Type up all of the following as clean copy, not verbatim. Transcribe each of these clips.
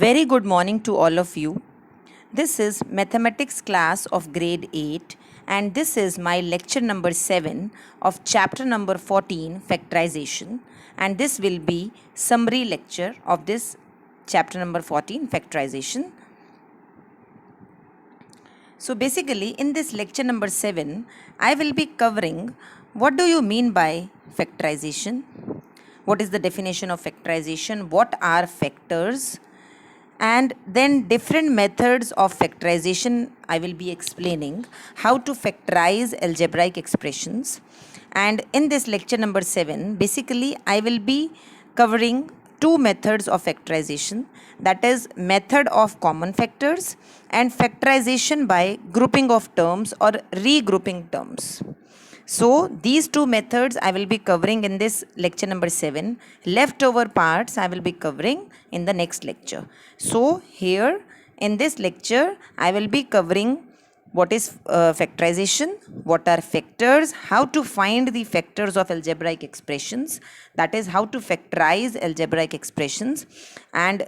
Very good morning to all of you. This is mathematics class of grade 8 and this is my lecture number 7 of chapter number 14 factorization, and this will be summary lecture of this chapter number 14 factorization. So basically in this lecture number 7 I will be covering what do you mean by factorization, what is the definition of factorization, what are factors, and then different methods of factorization. I will be explaining how to factorize algebraic expressions. And in this lecture number 7 basically I will be covering two methods of factorization, that is method of common factors and factorization by grouping of terms or regrouping terms. So these two methods I will be covering in this lecture number 7. Leftover parts I will be covering in the next lecture. So here in this lecture I will be covering what is factorization, what are factors, how to find the factors of algebraic expressions, that is how to factorize algebraic expressions, and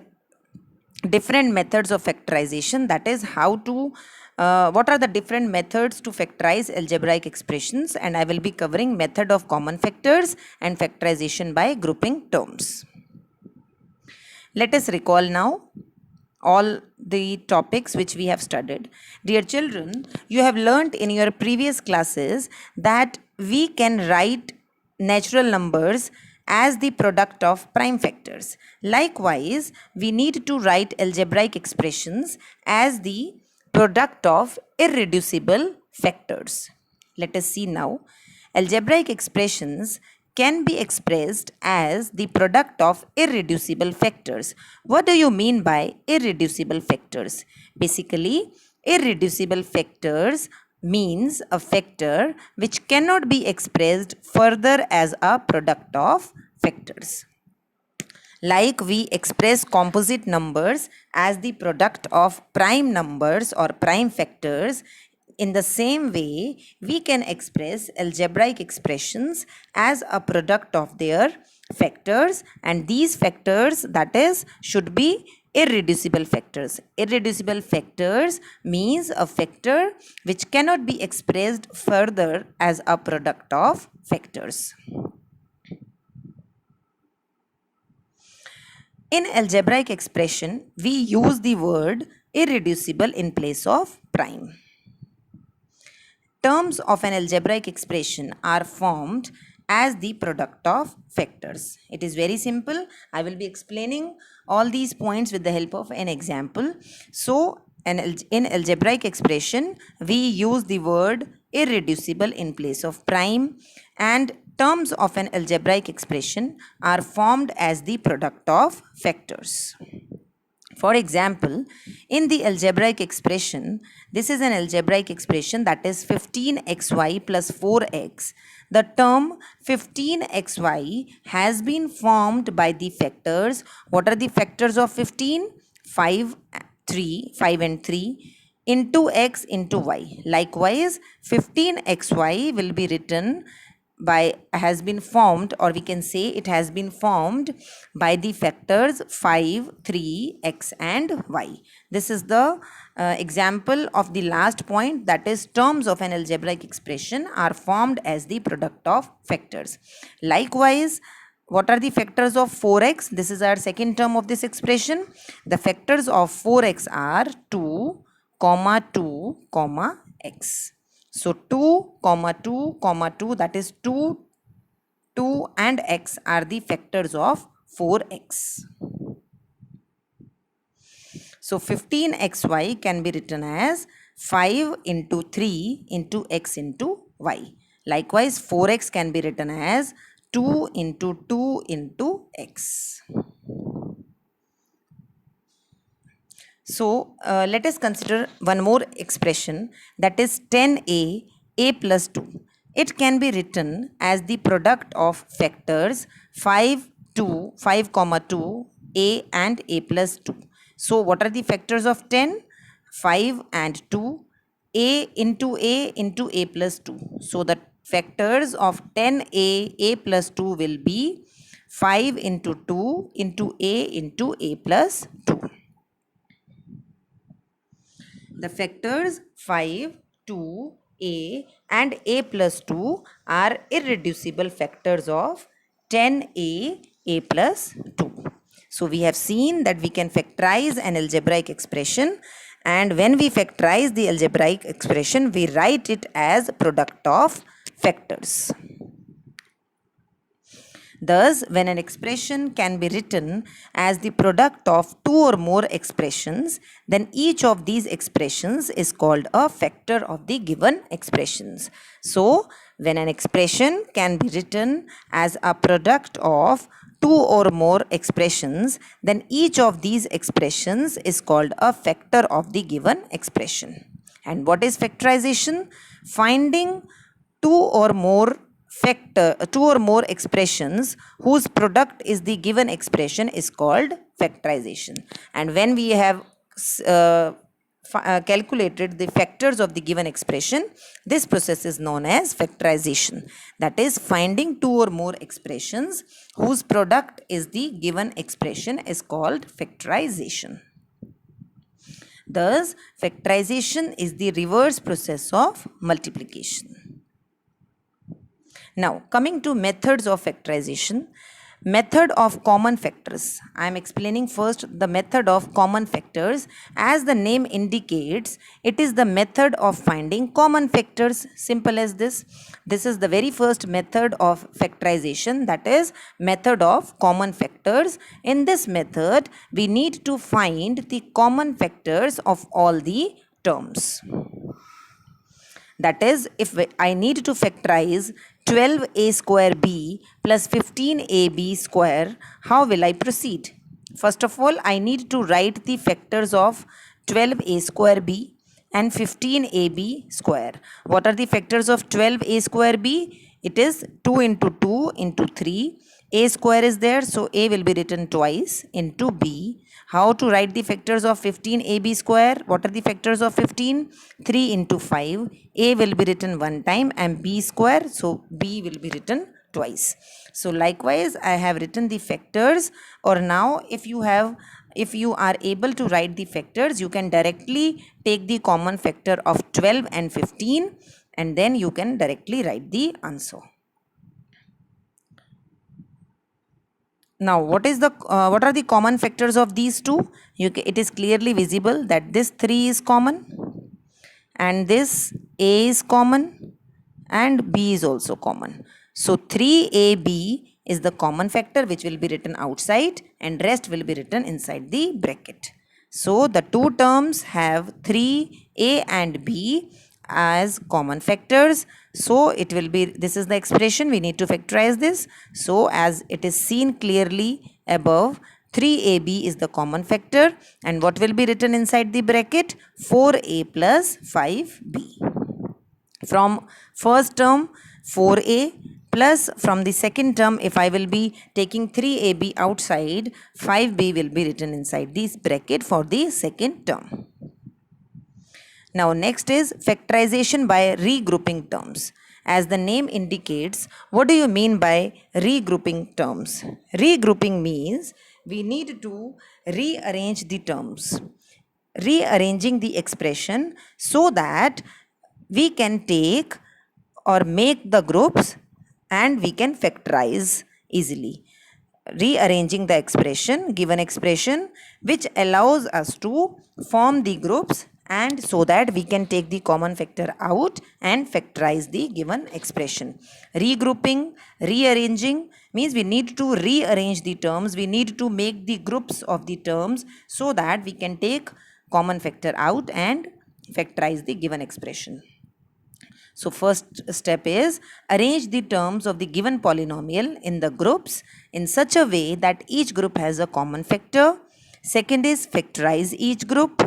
different methods of factorization, that is how to what are the different methods to factorize algebraic expressions, and I will be covering method of common factors and factorization by grouping terms. Let us recall now all the topics which we have studied. Dear children, you have learnt in your previous classes that we can write natural numbers as the product of prime factors. Likewise, we need to write algebraic expressions as the product of irreducible factors. Let us see now. Algebraic expressions can be expressed as the product of irreducible factors. What do you mean by irreducible factors? Basically, irreducible factors means a factor which cannot be expressed further as a product of factors. Like we express composite numbers as the product of prime numbers or prime factors, in the same way we can express algebraic expressions as a product of their factors, and these factors, that is, should be irreducible factors. Irreducible factors means a factor which cannot be expressed further as a product of factors. In algebraic expression, we use the word irreducible in place of prime. Terms of an algebraic expression are formed as the product of factors. It is very simple. I will be explaining all these points with the help of an example. So, in algebraic expression, we use the word irreducible in place of prime, and terms of an algebraic expression are formed as the product of factors. For example, in the algebraic expression, this is an algebraic expression, that is 15xy plus 4x. The term 15xy has been formed by the factors. What are the factors of 15? 5 and 3 into x into y. Likewise, 15xy will be written by, has been formed, or we can say it has been formed by the factors 5, 3, x and y. This is the example of the last point, that is terms of an algebraic expression are formed as the product of factors. Likewise, what are the factors of 4x? This is our second term of this expression. The factors of 4x are 2, 2, x. So 2, 2, 2, that is 2, 2 and x are the factors of 4x. So 15xy can be written as 5 into 3 into x into y. Likewise, 4x can be written as 2 into 2 into x. So, let us consider one more expression, that is 10a, a plus 2. It can be written as the product of factors 5, 2, 5, 2, a and a plus 2. So, what are the factors of 10? 5 and 2, a into a plus 2. So, the factors of 10a, a plus 2 will be 5 into 2 into a plus 2. The factors 5, 2, a and a plus 2 are irreducible factors of 10a, a plus 2. So we have seen that we can factorize an algebraic expression, and when we factorize the algebraic expression, we write it as product of factors. Thus, when an expression can be written as the product of two or more expressions, then each of these expressions is called a factor of the given expressions. So, when an expression can be written as a product of two or more expressions, then each of these expressions is called a factor of the given expression. And what is factorization? Finding two or more expressions whose product is the given expression is called factorization. And when we have calculated the factors of the given expression, this process is known as factorization. That is, finding two or more expressions whose product is the given expression is called factorization. Thus, factorization is the reverse process of multiplication. Now, coming to methods of factorization. Method of common factors. I am explaining first the method of common factors. As the name indicates, it is the method of finding common factors. Simple as this. This is the very first method of factorization, that is, method of common factors. In this method, we need to find the common factors of all the terms. That is, if I need to factorize 12a square b plus 15ab square, how will I proceed? First of all, I need to write the factors of 12a square b and 15ab square. What are the factors of 12a square b? It is 2 into 2 into 3. A square is there, so a will be written twice into b. How to write the factors of 15ab square? What are the factors of 15? 3 into 5. A will be written one time and b square, so b will be written twice. So likewise, I have written the factors. Or now, if you are able to write the factors, you can directly take the common factor of 12 and 15, and then you can directly write the answer. Now, what are the common factors of these two? It is clearly visible that this 3 is common, and this a is common, and b is also common. So 3ab is the common factor which will be written outside, and rest will be written inside the bracket. So the two terms have 3a and b as common factors. So it will be, this is the expression, we need to factorize this. So as it is seen clearly above, 3ab is the common factor, and what will be written inside the bracket? 4a plus 5b. From first term 4a plus from the second term, if I will be taking 3ab outside, 5b will be written inside this bracket for the second term. Now next is factorization by regrouping terms. As the name indicates, what do you mean by regrouping terms? Regrouping means we need to rearrange the terms, rearranging the expression so that we can take or make the groups and we can factorize easily. Rearranging the expression, given expression, which allows us to form the groups, and so that we can take the common factor out and factorize the given expression. Regrouping, rearranging means we need to rearrange the terms, we need to make the groups of the terms so that we can take common factor out and factorize the given expression. So first step is arrange the terms of the given polynomial in the groups in such a way that each group has a common factor. Second is factorize each group.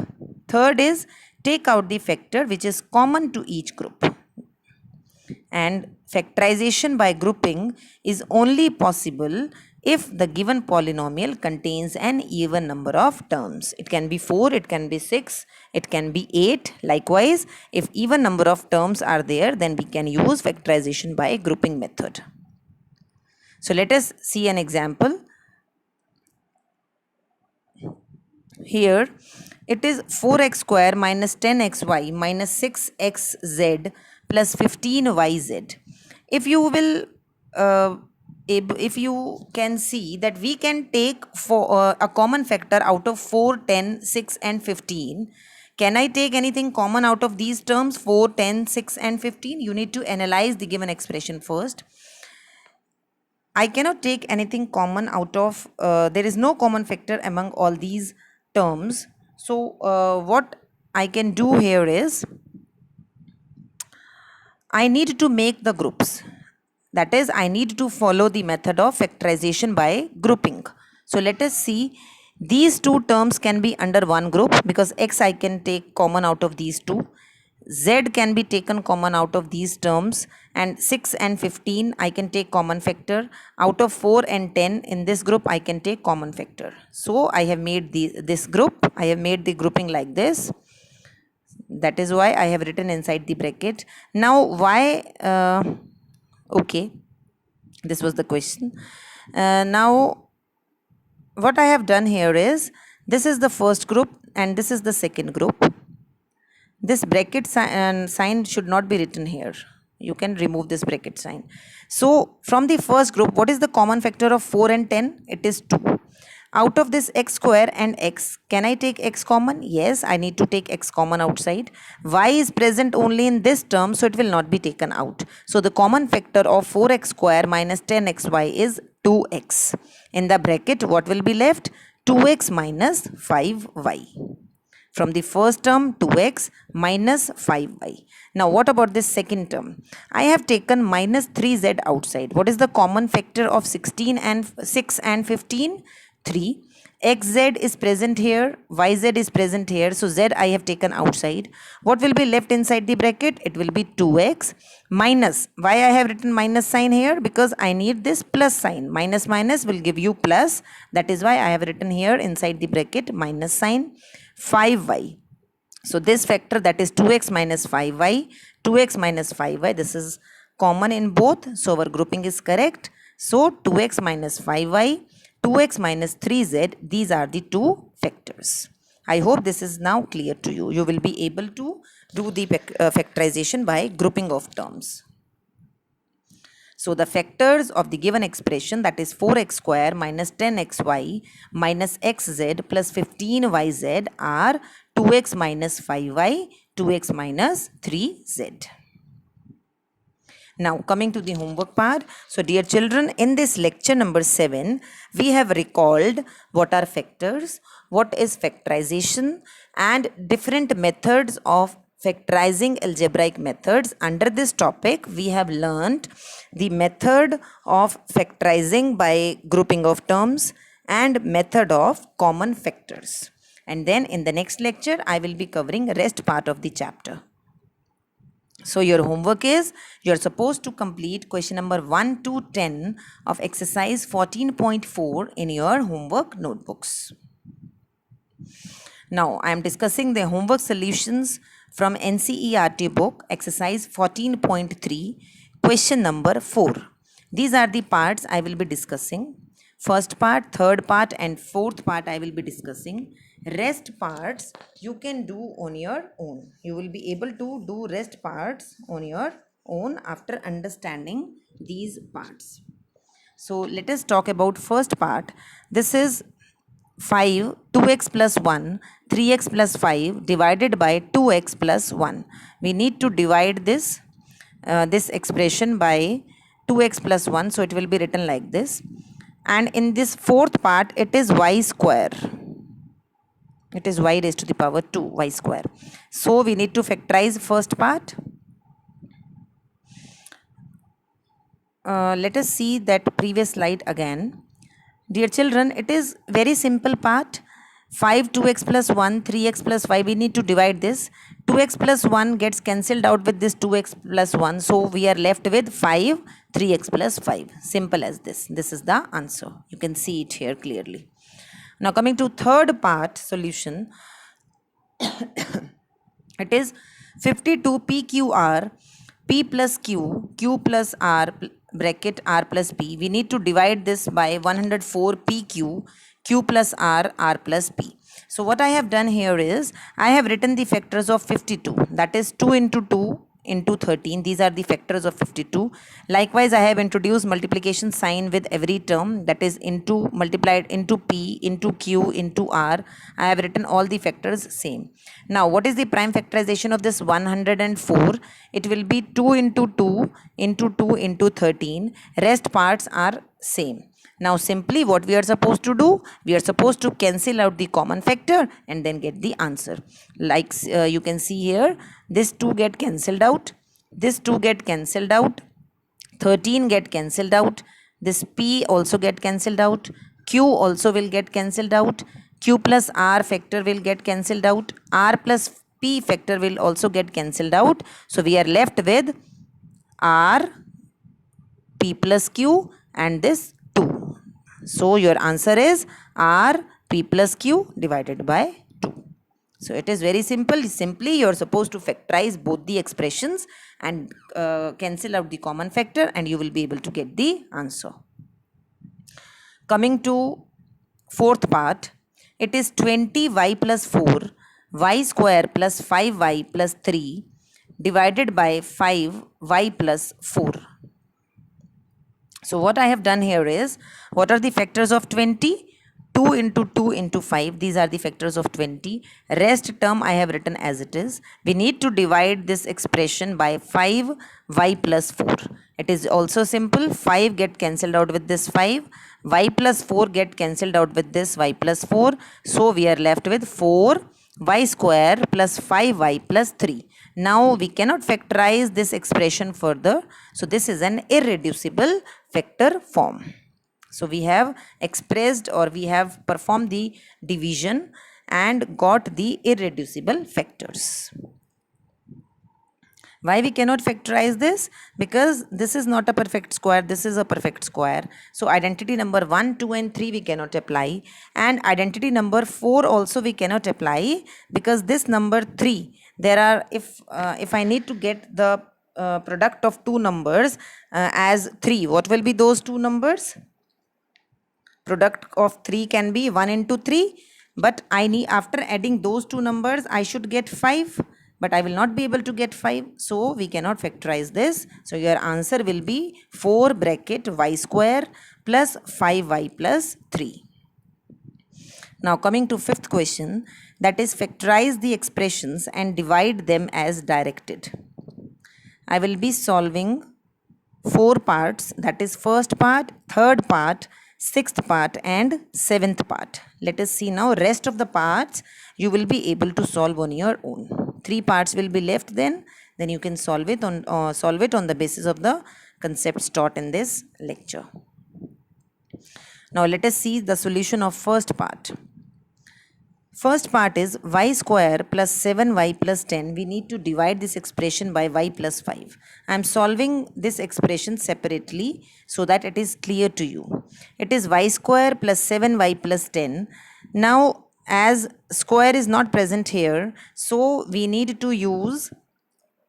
Third is take out the factor which is common to each group. And factorization by grouping is only possible if the given polynomial contains an even number of terms. It can be 4, it can be 6, it can be 8. Likewise, if even number of terms are there, then we can use factorization by grouping method. So let us see an example. Here, It is 4x square minus 10xy minus 6xz plus 15yz. If you will, if you can see that we can take for a common factor out of 4, 10, 6 and 15. Can I take anything common out of these terms 4, 10, 6 and 15? You need to analyze the given expression first. I cannot take anything common out of, there is no common factor among all these terms. So what I can do here is, I need to make the groups. That is, I need to follow the method of factorization by grouping. So let us see, these two terms can be under one group because x I can take common out of these two. Z can be taken common out of these terms, and 6 and 15 I can take common factor. Out of 4 and 10 in this group I can take common factor. So I have made this group, I have made the grouping like this. That is why I have written inside the bracket. Now why, okay, this was the question. Now what I have done here is, this is the first group and this is the second group. This bracket sign should not be written here. You can remove this bracket sign. So from the first group, what is the common factor of 4 and 10? It is 2. Out of this x square and x, can I take x common? Yes, I need to take x common outside. Y is present only in this term, so it will not be taken out. So the common factor of 4x square minus 10xy is 2x. In the bracket, what will be left? 2x minus 5y. From the first term, 2x minus 5y. Now what about this second term? I have taken minus 3z outside. What is the common factor of 16 and 6 and 15? 3. Xz is present here, yz is present here, so z I have taken outside. What will be left inside the bracket? It will be 2x minus. Why I have written minus sign here? Because I need this plus sign. Minus minus will give you plus. That is why I have written here inside the bracket minus sign. 5y. So this factor, that is 2x minus 5y, 2x minus 5y, this is common in both, so our grouping is correct. So 2x minus 5y, 2x minus 3z, these are the two factors. I hope this is now clear to you. You will be able to do the factorization by grouping of terms. So the factors of the given expression, that is 4x square minus 10xy minus xz plus 15yz, are 2x minus 5y, 2x minus 3z. Now coming to the homework part. So dear children, in this lecture number 7, we have recalled what are factors, what is factorization, and different methods of factorizing algebraic methods. Under this topic, we have learnt the method of factorizing by grouping of terms and method of common factors. And then in the next lecture, I will be covering the rest part of the chapter. So your homework is, you are supposed to complete question number 1 to 10 of exercise 14.4 in your homework notebooks. Now I am discussing the homework solutions from NCERT book, exercise 14.3, question number 4. These are the parts I will be discussing. First part, third part and fourth part I will be discussing. Rest parts you can do on your own. You will be able to do rest parts on your own after understanding these parts. So let us talk about first part. This is 5, 2x plus 1, 3x plus 5 divided by 2x plus 1. We need to divide this, this expression by 2x plus 1. So it will be written like this. And in this fourth part, it is y square. It is y raised to the power 2, y square. So we need to factorize first part. Let us see that previous slide again. Dear children, it is very simple part. 5, 2x plus 1, 3x plus 5, we need to divide this. 2x plus 1 gets cancelled out with this 2x plus 1. So we are left with 5, 3x plus 5. Simple as this. This is the answer. You can see it here clearly. Now coming to third part solution. It is 52 PQR, P plus Q, Q plus R, bracket R plus P. We need to divide this by 104 PQ, Q plus R, R plus P. So what I have done here is I have written the factors of 52, that is 2 into 2 into 13. These are the factors of 52. Likewise, I have introduced multiplication sign with every term, that is into, multiplied into p, into q, into r. I have written all the factors same. Now what is the prime factorization of this 104? It will be 2 into 2 into 2 into 13. Rest parts are same. Now simply what we are supposed to do, we are supposed to cancel out the common factor and then get the answer. Like you can see here, this 2 get cancelled out, this 2 get cancelled out, 13 get cancelled out, this p also get cancelled out, q also will get cancelled out, q plus r factor will get cancelled out, r plus p factor will also get cancelled out. So we are left with r, p plus q and this 2. So your answer is r p plus q divided by 2. So it is very simple. Simply you are supposed to factorize both the expressions and cancel out the common factor and you will be able to get the answer. Coming to fourth part, it is 20y plus 4 y square plus 5y plus 3 divided by 5y plus 4. So what I have done here is, what are the factors of 20? 2 into 2 into 5, these are the factors of 20. Rest term I have written as it is. We need to divide this expression by 5y plus 4. It is also simple. 5 get cancelled out with this 5. Y plus 4 get cancelled out with this y plus 4. So we are left with 4y square plus 5y plus 3. Now we cannot factorize this expression further. So this is an irreducible factor form. So we have expressed, or we have performed the division and got the irreducible factors. Why we cannot factorize this? Because this is not a perfect square, this is a perfect square. So identity number 1, 2 and 3 we cannot apply, and identity number 4 also we cannot apply, because this number 3, there are, if I need to get the product of two numbers as 3, what will be those two numbers? Product of 3 can be 1 into 3, but I need, after adding those two numbers, I should get 5, but I will not be able to get 5, so we cannot factorize this. So your answer will be 4 bracket y square plus 5y plus 3. Now coming to fifth question, that is factorize the expressions and divide them as directed. I will be solving 4 parts, that is first part, third part, sixth part and seventh part. Let us see now rest of the parts you will be able to solve on your own. 3 parts will be left, then you can solve it on the basis of the concepts taught in this lecture. Now let us see the solution of first part. First part is y square plus 7y plus 10. We need to divide this expression by y plus 5. I am solving this expression separately so that it is clear to you. It is y square plus 7y plus 10. Now as square is not present here, so we need to use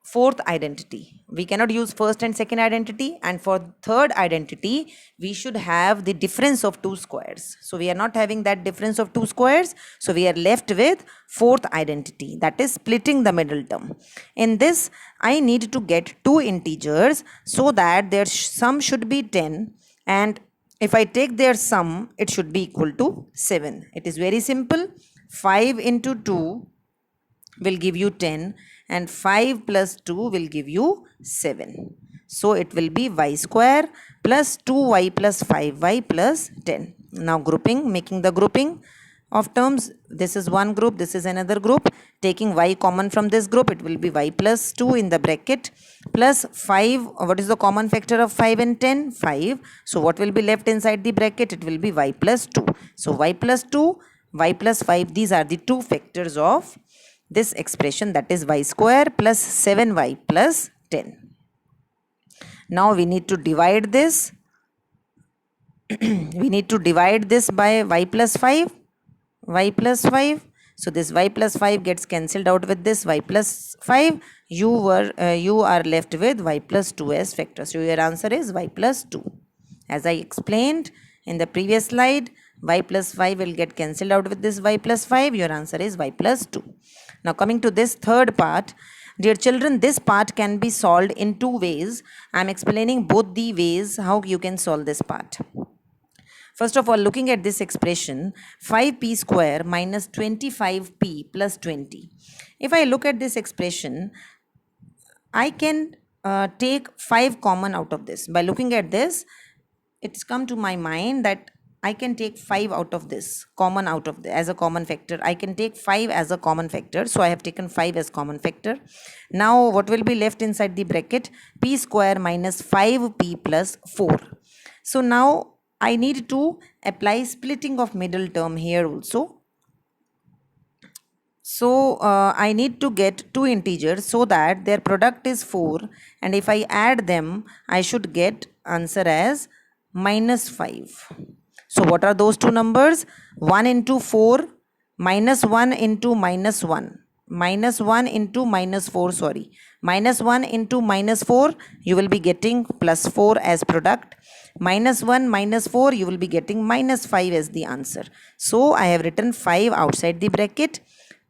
fourth identity. We cannot use first and second identity, and for third identity we should have the difference of two squares. So we are not having that difference of two squares, so we are left with fourth identity, that is splitting the middle term. In this I need to get two integers so that their sum should be 10, and if I take their sum it should be equal to 7. It is very simple. 5 into 2 will give you 10 and 5 plus 2 will give you 7. So it will be y square plus 2y plus 5y plus 10. Now grouping, making the grouping of terms. This is one group, this is another group. Taking y common from this group, it will be y plus 2 in the bracket plus 5. What is the common factor of 5 and 10? 5. So what will be left inside the bracket? It will be y plus 2. So y plus 2, y plus 5, these are the two factors of this expression, that is y square plus 7y plus 10. Now we need to divide this. We need to divide this by y plus 5. Y plus 5. So this y plus 5 gets cancelled out with this y plus 5. You are left with y plus 2 as factor. So your answer is y plus 2. As I explained in the previous slide, y plus 5 will get cancelled out with this y plus 5. Your answer is y plus 2. Now coming to this third part, dear children, this part can be solved in two ways. I am explaining both the ways how you can solve this part. First of all, looking at this expression, 5p square minus 25p plus 20. If I look at this expression, I can take 5 common out of this. By looking at this, it's come to my mind that I can take 5 out of this, common out of the, as a common factor. I can take 5 as a common factor. So I have taken 5 as common factor. Now what will be left inside the bracket? P square minus 5p plus 4. So now I need to apply splitting of middle term here also. So I need to get two integers so that their product is 4, and if I add them, I should get answer as minus 5. So what are those two numbers? 1 into 4 minus 1 into minus 1. Minus 1 into minus 4, sorry. Minus 1 into minus 4, you will be getting plus 4 as product. Minus 1 minus 4, you will be getting minus 5 as the answer. So I have written 5 outside the bracket.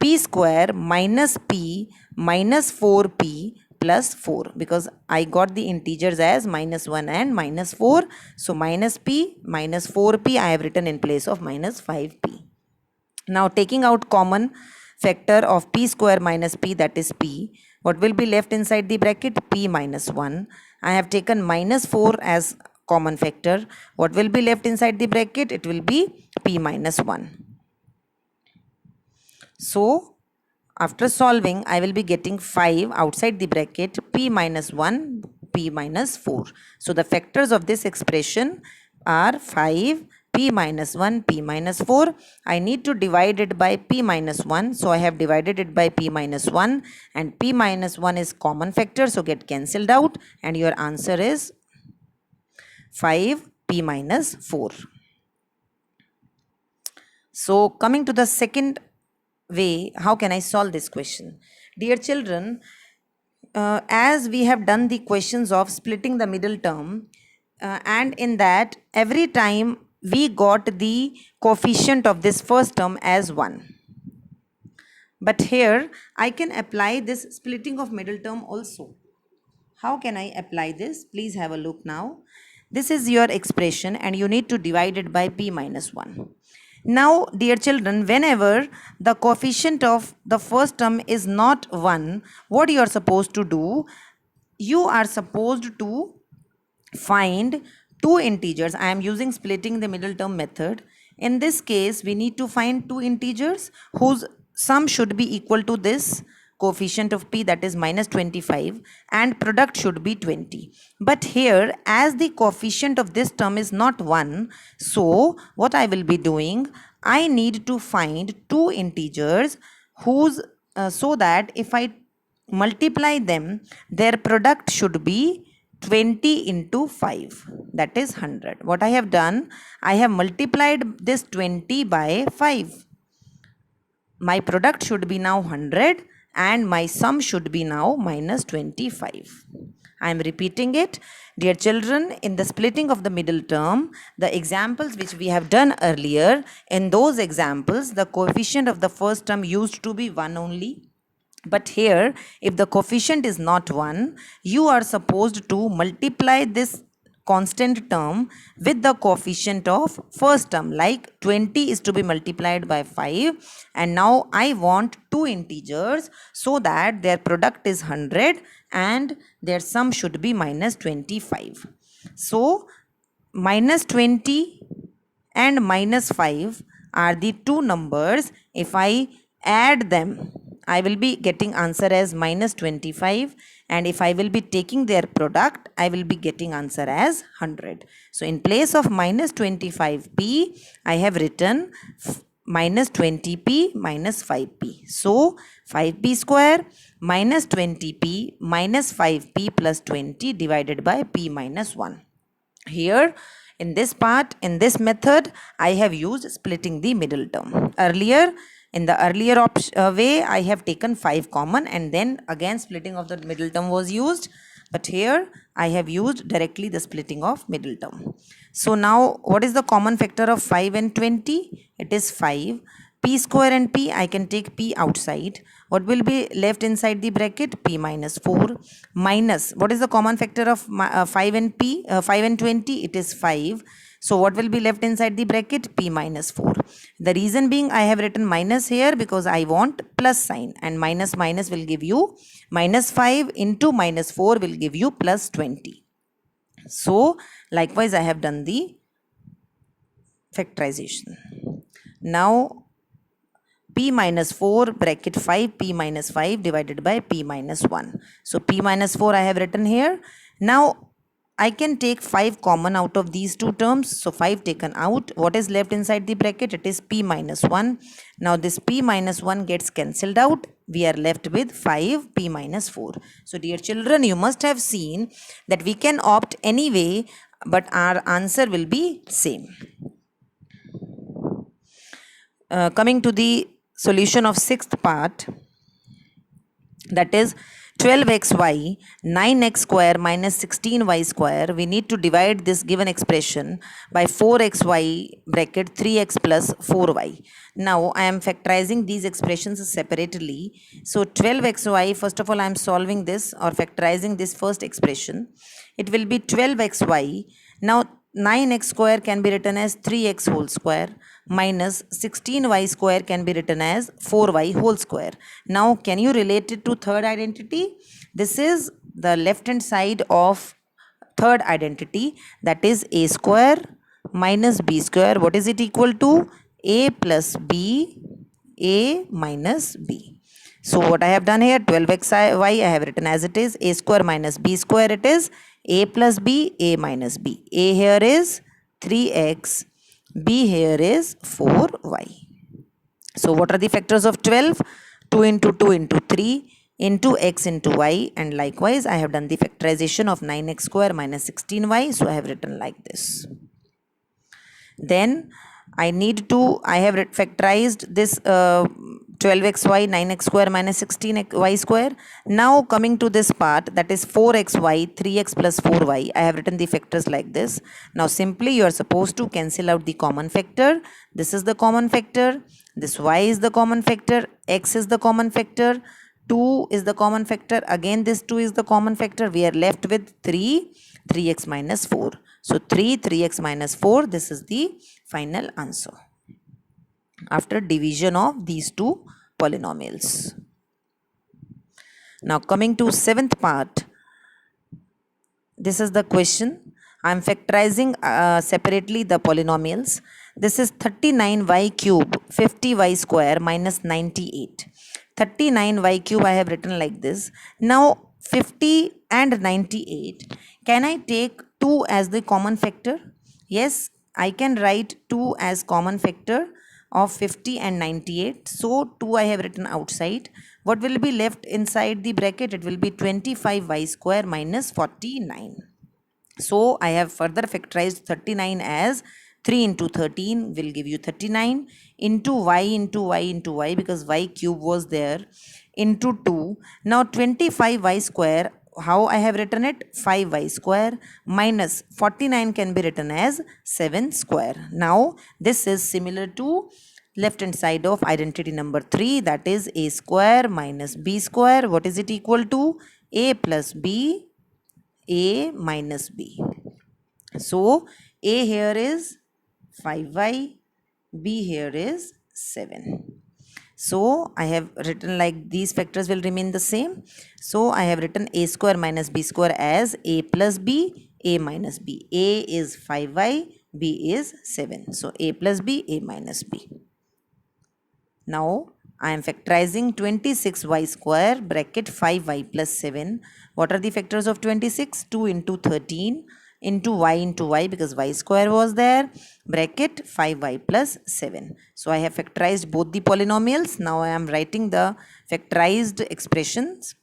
P square minus p minus 4p plus 4, because I got the integers as minus 1 and minus 4. So minus p minus 4p I have written in place of minus 5p. Now taking out common factor of p square minus p, that is p, what will be left inside the bracket? P minus 1. I have taken minus 4 as common factor. What will be left inside the bracket? It will be p minus 1. So after solving, I will be getting 5 outside the bracket, p minus 1, p minus 4. So the factors of this expression are 5, p minus 1, p minus 4. I need to divide it by p minus 1. So I have divided it by p minus 1, and p minus 1 is common factor, so get cancelled out, and your answer is 5 p minus 4. So coming to the second way, how can I solve this question? Dear children, as we have done the questions of splitting the middle term, and in that every time we got the coefficient of this first term as 1. But here I can apply this splitting of middle term also. How can I apply this? Please have a look now. This is your expression and you need to divide it by p minus 1. Now, dear children, whenever the coefficient of the first term is not 1, what you are supposed to do? You are supposed to find two integers. I am using splitting the middle term method. In this case, we need to find two integers whose sum should be equal to this coefficient of p, that is minus 25, and product should be 20. But here, as the coefficient of this term is not 1, so what I will be doing, I need to find two integers whose so that if I multiply them, their product should be 20 into 5, that is 100. What I have done, I have multiplied this 20 by 5. My product should be now 100 and my sum should be now minus 25. I am repeating it. Dear children, in the splitting of the middle term, the examples which we have done earlier, in those examples, the coefficient of the first term used to be 1 only. But here, if the coefficient is not 1, you are supposed to multiply this constant term with the coefficient of first term, like 20 is to be multiplied by 5, and now I want two integers so that their product is 100 and their sum should be minus 25. So minus 20 and minus 5 are the two numbers. If I add them, I will be getting answer as minus 25, and if I will be taking their product, I will be getting answer as 100. So in place of minus 25p, I have written minus 20p minus 5p. So 5p square minus 20p minus 5p plus 20 divided by p minus 1. Here in this part, in this method, I have used splitting the middle term. Earlier, in the earlier way, I have taken 5 common and then again splitting of the middle term was used. But here I have used directly the splitting of middle term. So now what is the common factor of 5 and 20? It is 5. P square and P, I can take P outside. What will be left inside the bracket? P minus 4 minus, what is the common factor of 5 and P? 5 and 20? It is 5. So what will be left inside the bracket? P minus 4. The reason being I have written minus here because I want plus sign, and minus minus will give you minus 5 into minus 4 will give you plus 20. So likewise I have done the factorization. Now P minus 4 bracket 5 P minus 5 divided by P minus 1. So P minus 4 I have written here. Now I can take 5 common out of these two terms. So 5 taken out. What is left inside the bracket? It is P minus 1. Now this P minus 1 gets cancelled out. We are left with 5 P minus 4. So dear children, you must have seen that we can opt any way, but our answer will be same. Coming to the solution of sixth part, that is 12xy 9x square minus 16y square. We need to divide this given expression by 4xy bracket 3x plus 4y. Now I am factorizing these expressions separately. So 12xy, first of all I am solving this or factorizing this first expression. It will be 12xy. Now 9x square can be written as 3x whole square minus 16y square can be written as 4y whole square. Now can you relate it to third identity? This is the left hand side of third identity, that is a square minus b square. What is it equal to? A plus b, a minus b. So what I have done here, 12xy I have written as it is, a square minus b square, it is a plus b, a minus b. A here is 3x, b here is 4y. So what are the factors of 12? 2 into 2 into 3 into x into y, and likewise I have done the factorization of 9x square minus 16y. So I have written like this. Then I have factorized this 12xy 9x square minus 16y square. Now coming to this part, that is 4xy 3x plus 4y, I have written the factors like this. Now simply you are supposed to cancel out the common factor. This is the common factor, this y is the common factor, x is the common factor, 2 is the common factor, again this 2 is the common factor. We are left with 3x minus 4. So 3x minus 4, this is the final answer after division of these two polynomials. Now coming to seventh part, this is the question. I am factorizing separately the polynomials. This is 39y cube 50y square minus 98. 39y cube I have written like this. Now 50 and 98, can I take 2 as the common factor? Yes, I can write 2 as common factor of 50 and 98. So 2 I have written outside. What will be left inside the bracket? It will be 25y square minus 49. So I have further factorized 39 as 3 into 13 will give you 39 into y into y into y, because y cube was there, into 2. Now 25y square, how I have written it? 5y square minus 49 can be written as 7 square. Now this is similar to left hand side of identity number 3, that is a square minus b square. What is it equal to? A plus b, a minus b. So a here is 5y, b here is 7. So I have written like these factors will remain the same. So I have written a square minus b square as a plus b, a minus b. A is 5y, b is 7. So a plus b, a minus b. Now I am factorizing 26y square bracket 5y plus 7. What are the factors of 26? 2 into 13 into y, because y square was there, bracket 5y plus 7. So I have factorized both the polynomials. Now I am writing the factorized expressions.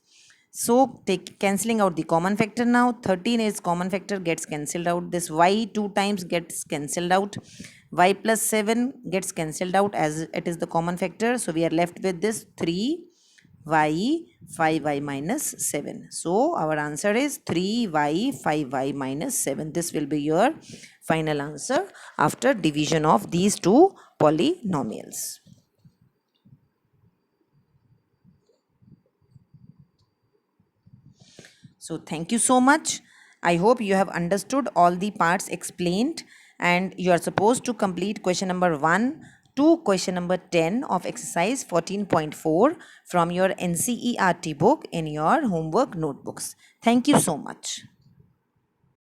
So cancelling out the common factor now. 13 is common factor, gets cancelled out. This y 2 times gets cancelled out. Y plus 7 gets cancelled out as it is the common factor. So we are left with this 3 y 5y minus 7. So our answer is 3y 5y minus 7. This will be your final answer after division of these two polynomials. So thank you so much. I hope you have understood all the parts explained, and you are supposed to complete question number 1 to question number 10 of exercise 14.4 from your NCERT book in your homework notebooks. Thank you so much.